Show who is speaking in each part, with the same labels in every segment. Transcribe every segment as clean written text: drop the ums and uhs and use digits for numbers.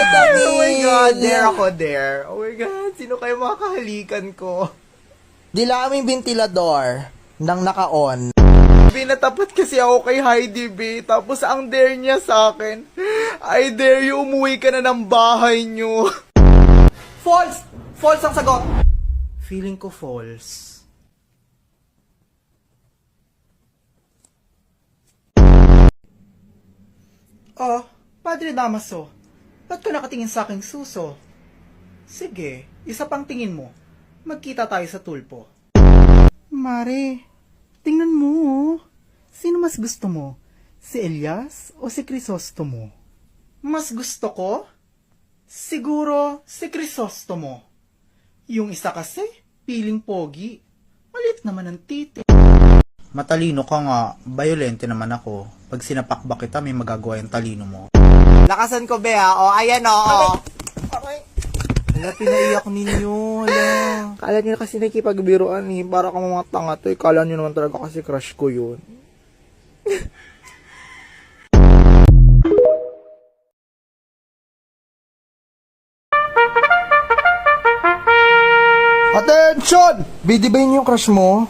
Speaker 1: Camille!
Speaker 2: Oh my God, there ako there. Oh my God, sino kayo mga kahalikan ko?
Speaker 1: Dila aming ventilador nang naka-on.
Speaker 2: Binatapat kasi ako kay Heidi B. Tapos ang dare niya sa akin, I dare you, umuwi ka na ng bahay niyo.
Speaker 1: False! False ang sagot!
Speaker 2: Feeling ko false. Oh, Padre Damaso, ba't ka nakatingin sa aking suso? Sige, isa pang tingin mo. Magkita tayo sa tulpo. Mare, tingnan mo. Sino mas gusto mo? Si Elias o si Crisostomo? Mas gusto ko? Siguro si Crisostomo. Yung isa kasi, piling pogi. Malit naman ang titi. Matalino ka nga, violente naman ako. Pag sinapakbak kita, may magagawa yung talino mo. Lakasan ko, Bea. O, ayan o. Okay. Wala, pinaiyak ninyo. Wala. Kala nyo kasi nakipagbiruan eh. Para ka mga tanga to. Kala nyo naman talaga kasi crush ko yun.
Speaker 1: Attention! Bidibayin yung crush mo.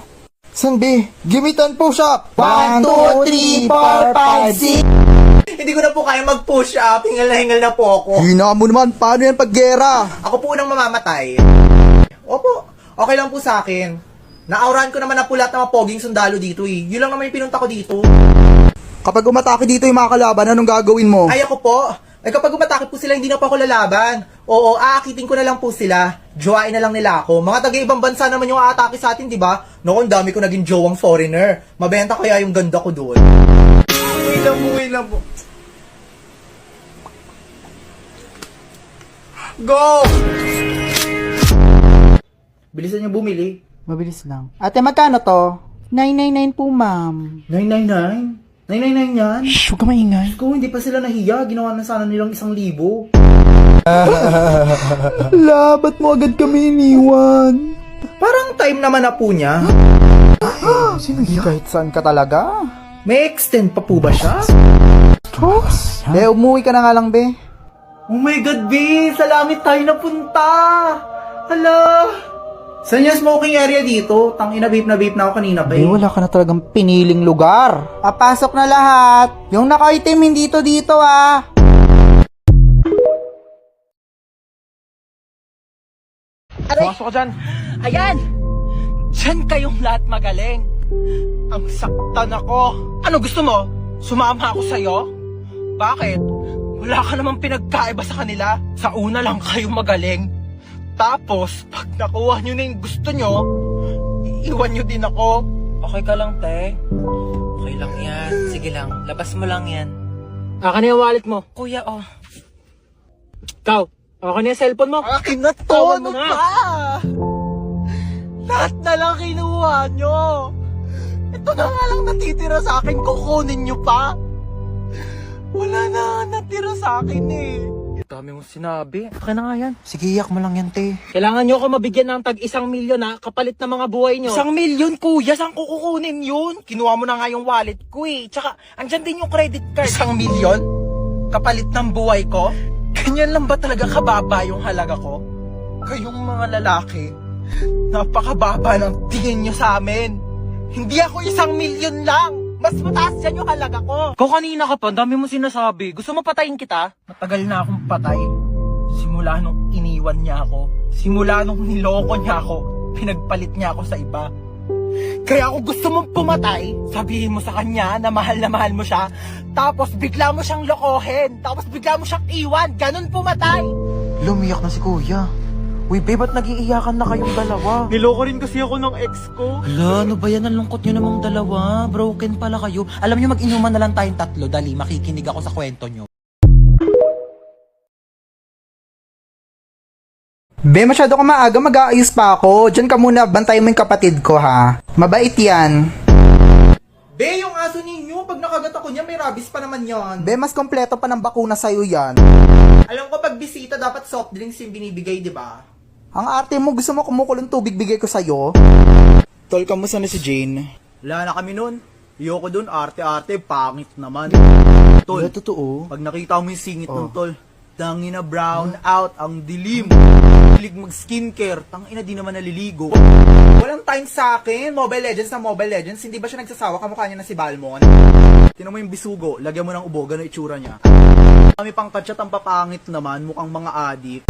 Speaker 1: San B? Gimitan push up!
Speaker 2: 1, 2, 3, 4, 5, 6. Hindi ko na po kaya mag-push up. Hingal na hingal na po ako.
Speaker 1: Hina mo naman, paano yan pag gera?
Speaker 2: Ako po unang mamamatay. Opo, okay lang po sa akin. Naauran ko naman na po lahat ng mga poging sundalo dito eh. Yun lang naman yung pinunta ko dito.
Speaker 1: Kapag umatake dito yung mga kalaban, anong gagawin mo?
Speaker 2: Ay ako po. Ay kapag umatake po sila, hindi na po ako lalaban. Oo, aakitin ko na lang po sila. Jowain na lang nila ako. Mga taga-ibang bansa naman yung aatake sa atin, di ba? Naku, ang dami ko naging jowang foreigner. Mabenta kaya yung ganda ko doon. Wait lang po. Go! Bilisan niyo bumili.
Speaker 1: Mabilis lang. Ate, magkano to? 999 po, ma'am.
Speaker 2: 999? 999 yan?
Speaker 1: Shh, huwag ka maingay.
Speaker 2: Kung hindi pa sila nahiya, ginawa na sana nilang 1,000.
Speaker 1: Ala, ba't mo agad kami iniwan?
Speaker 2: Parang time naman na po niya.
Speaker 1: Sino yan? Kahit saan ka talaga?
Speaker 2: May extend pa po ba siya?
Speaker 1: Tos? Be, umuwi ka na nga lang, be.
Speaker 2: Oh my God, B! Salamit tayo napunta! Hala! Saan yung smoking area dito? Tangina, vape na ako kanina pa
Speaker 1: Be,
Speaker 2: eh.
Speaker 1: wala ka na talagang piniling lugar. Papasok na lahat. Yung naka-itim, hindi to dito, ah.
Speaker 3: Pumasok ka dyan. Ayan! Diyan kayong lahat magaling. Ang saktan ako. Ano gusto mo? Sumama ako sa'yo? Bakit? Wala ka namang pinagkaiba sa kanila. Sa una lang kayo magaling. Tapos, pag nakuha nyo na yung gusto nyo, iiwan nyo din ako.
Speaker 4: Okay ka lang, te? Okay lang yan. Sige lang, labas mo lang yan.
Speaker 3: Akin na yung wallet mo.
Speaker 4: Kuya, oh.
Speaker 3: Ikaw, akin na yung cellphone mo.
Speaker 2: Akin na to!
Speaker 3: Tawan
Speaker 2: Ano
Speaker 3: mo na.
Speaker 2: pa? Lahat na lang kinuha nyo! Ito na nga lang natitira sa akin, kukunin nyo pa! Wala na natira sa akin eh.
Speaker 3: Dami mong sinabi. Akin na nga yan.
Speaker 1: Sige, iyak mo lang yan, te.
Speaker 3: Kailangan nyo ako mabigyan ng tag 1 milyon ha, kapalit ng mga buhay nyo.
Speaker 4: 1 milyon, kuya. Saan ko kukunin yun? Kinuha mo na nga yung wallet ko eh. Tsaka, andyan din yung credit card.
Speaker 2: 1 milyon? Kapalit ng buhay ko?
Speaker 4: Ganyan lang ba talaga kababa yung halaga ko?
Speaker 2: Kayong mga lalaki, napakababa ng tingin nyo sa amin.
Speaker 4: Hindi ako 1 milyon lang. Mas mataas yan yung halaga ko.
Speaker 3: Ikaw kanina ka pa, dami mo sinasabi. Gusto mo patayin kita?
Speaker 2: Matagal na akong patay. Simula nung iniwan niya ako. Simula nung niloko niya ako. Pinagpalit niya ako sa iba.
Speaker 4: Kaya kung gusto mong pumatay, sabihin mo sa kanya na mahal mo siya, tapos bigla mo siyang lokohin, tapos bigla mo siyang iwan, ganun pumatay.
Speaker 1: Lumiyak na si kuya. Uy, babe, ba't nag-iiyakan na kayong dalawa?
Speaker 3: Niloko rin kasi ako ng ex ko.
Speaker 4: Hala, ano ba yan? Ang lungkot nyo namang dalawa. Broken pala kayo. Alam nyo, mag-inuman na lang tayong 3. Dali, makikinig ako sa kwento nyo.
Speaker 1: Be, masyado ka maaga, mag-aayos pa ako. Diyan ka muna, bantayan mo yung kapatid ko, ha? Mabait yan.
Speaker 2: Be, yung aso ninyo, pag nakagat ako niya, may rabies pa naman yan.
Speaker 1: Be, mas kompleto pa ng bakuna sa'yo yan.
Speaker 2: Alam ko pag bisita, dapat soft drinks yung binibigay, di ba?
Speaker 1: Ang arte mo, gusto mo kumukulong tubig, bigay ko sa'yo?
Speaker 2: Tol, kamusta na si Jane? Wala na kami nun. Ayoko dun, arte-arte, pangit naman. Tol,
Speaker 1: Wala, totoo.
Speaker 2: pag nakita mo yung singit ng tol, Tangina brown out, ang dilim. Hilig mag-skincare, tangina di naman naliligo. Walang time sa akin, Mobile Legends na Mobile Legends, hindi ba siya nagsasawa, kamukha niya na si Balmon? Tinan mo yung bisugo, lagyan mo ng ubo, gano'y itsura niya. Kami pang katsat ang papangit naman, mukhang mga adik.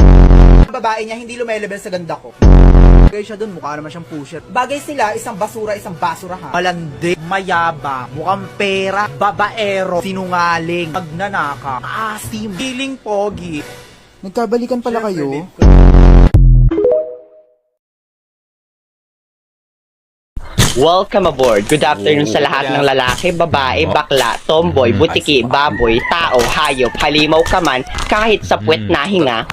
Speaker 2: Ang babae niya, hindi lumelevel sa ganda ko. Bagay siya dun, mukha naman siyang pusher. Bagay sila, isang basura, isang basura ha. Malandi, mayaba, mukhang pera, babaero, sinungaling, magnanaka, asim, feeling pogi.
Speaker 1: Nagkabalikan pala kayo?
Speaker 5: Welcome aboard. Good afternoon sa lahat ng lalaki, babae, bakla, tomboy, butiki, baboy, tao, hayop, halimaw ka man, kahit sa puwet na hinga.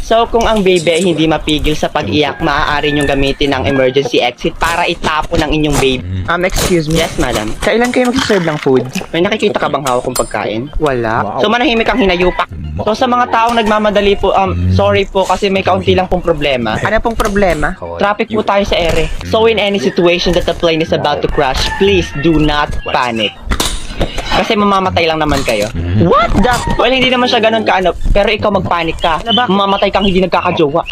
Speaker 5: So kung ang baby ay hindi mapigil sa pag-iyak, maaari niyong gamitin ang emergency exit para itapon ang inyong baby.
Speaker 3: Excuse me.
Speaker 5: Yes, madam.
Speaker 3: Kailan kayo mag-serve ng food?
Speaker 5: May nakikita ka bang hawak kong pagkain?
Speaker 3: Wala.
Speaker 5: So manahimik ang hinayupak. So sa mga taong nagmamadali po, sorry po kasi may kaunti lang pong problema.
Speaker 3: Ano pong problema?
Speaker 5: Traffic po tayo sa ere. So in any situation that the plane is about to crash, please do not panic. Kasi mamamatay lang naman kayo.
Speaker 3: What the?
Speaker 5: Well, hindi naman siya ganun kaano, pero ikaw magpanik ka. Mamamatay kang hindi nagkakajowa.
Speaker 4: 1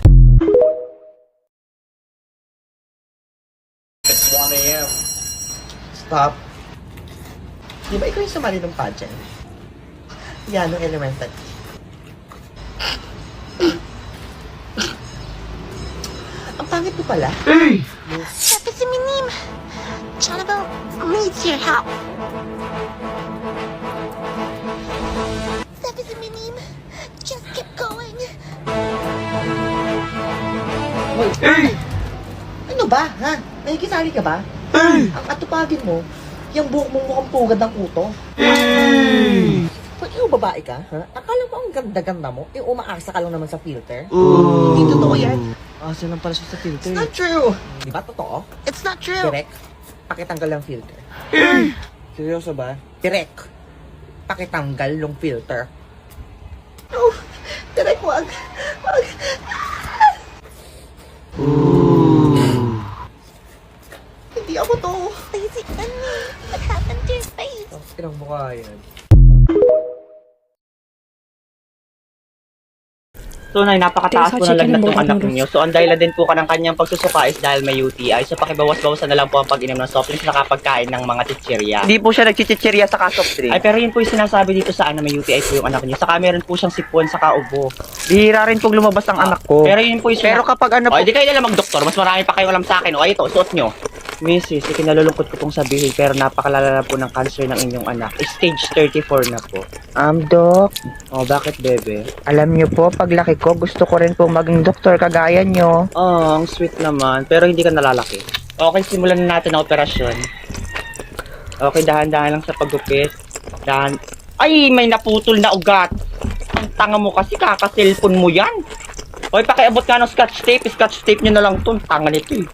Speaker 4: a.m. Stop. Di ba ikaw yung sumali ng pageant? Yan, nung elementary. Ang pangit mo pala.
Speaker 6: Sabi si Minim, Jonathan needs your help. Sabi si Minim, just keep going.
Speaker 4: Ano ba, ha? Nakikisali ka ba? Ang atupagin mo, yung buhok mong mukhang pugad ng kuto. Pag ikaw babae ka, ha? Akala mo ang ganda-ganda mo, umaasa ka lang naman sa filter? Hindi totoo yan.
Speaker 3: Asa lang pala siya sa filter.
Speaker 4: It's not true. Di ba totoo?
Speaker 6: It's not true.
Speaker 4: Direct, pakitanggal ang filter.
Speaker 3: Seryoso ba?
Speaker 4: Direct, pakitanggal yung filter. Oh, direct, wag. Hindi ako to.
Speaker 6: Lazy Annie, what happened to your face?
Speaker 4: Tinang mukha yan.
Speaker 5: So, Nay, napakataas po na lagnat ng anak niyo. So, ang dahilan din po ka ng kanyang pagsusuka is dahil may UTI. So, pakibawas-bawasan na lang po ang pag-inom ng soft drinks na kapagkain ng mga chichirya.
Speaker 3: Hindi po siya nagchichichirya sa soft drink.
Speaker 5: Ay, pero yun po yung sinasabi dito sa may UTI po yung anak niyo. Saka meron po siyang sipon, saka ubo.
Speaker 3: Bihira rin pong lumabas ang anak ko.
Speaker 5: Pero yun po yung
Speaker 3: Pero kapag ano
Speaker 5: O,
Speaker 3: po...
Speaker 5: hindi kayo na lang mag-doktor. Mas marami pa kayong alam sa akin. O, ito, suot nyo. Mrs., ikinalulungkot ko pong sabihin pero napakalala na po ng cancer ng inyong anak. Stage 34 na po.
Speaker 3: Dok,
Speaker 5: O, bakit, bebe?
Speaker 3: alam niyo po, paglaki ko, gusto ko rin pong maging doktor kagaya niyo.
Speaker 5: Oh, ang sweet naman. Pero hindi ka nalalaki. Okay, simulan na natin ang operasyon. Okay, dahan-dahan lang sa paggupit. Ay, may naputol na ugat. Ang tanga mo kasi, kaka-cellphone mo yan. Hoy, pakiabot nga ng scotch tape. Scotch tape nyo na lang to. Tanga nito eh.